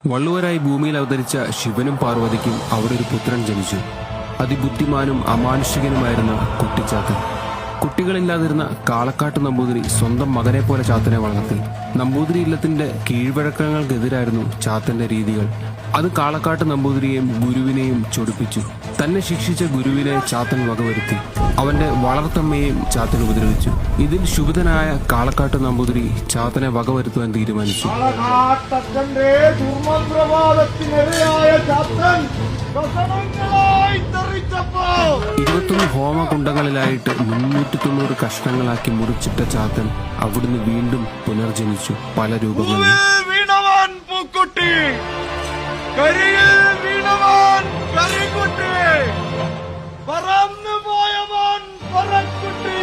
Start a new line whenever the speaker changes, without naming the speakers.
വള്ളുവരായി ഭൂമിയിൽ അവതരിച്ച ശിവനും പാർവതിക്കും അവിടെ ഒരു പുത്രൻ ജനിച്ചു. അതിബുദ്ധിമാനും അമാനുഷികനുമായിരുന്ന കുട്ടിച്ചാത്തൻ. കുട്ടികളില്ലാതിരുന്ന കാളക്കാട്ട് നമ്പൂതിരി സ്വന്തം മകനെ പോലെ ചാത്തനെ വളർത്തി. നമ്പൂതിരി ഇല്ലത്തിന്റെ കീഴ്വഴക്കങ്ങൾക്കെതിരായിരുന്നു ചാത്തന്റെ രീതികൾ. അത് കാളക്കാട്ട് നമ്പൂതിരിയെയും ഗുരുവിനെയും ചൊടിപ്പിച്ചു. തന്നെ ശിക്ഷിച്ച ഗുരുവിനെ ചാത്തൻ വകവരുത്തി. അവന്റെ വളർത്തമ്മയെയും ചാത്തൻ ഉപദ്രവിച്ചു. ഇതിൽ ശുഭിതനായ കാളക്കാട്ട് നമ്പൂതിരി ചാത്തനെ വകവരുത്തുവാൻ തീരുമാനിച്ചു. 21 ഹോമകുണ്ടങ്ങളിലായിട്ട് 390 കഷ്ണങ്ങളാക്കി മുറിച്ചിട്ട ചാത്തൻ അവിടുന്ന് വീണ്ടും പുനർജനിച്ചു പല രൂപങ്ങളിൽ.
പറന്നു പോയവൻ പറക്കുട്ടി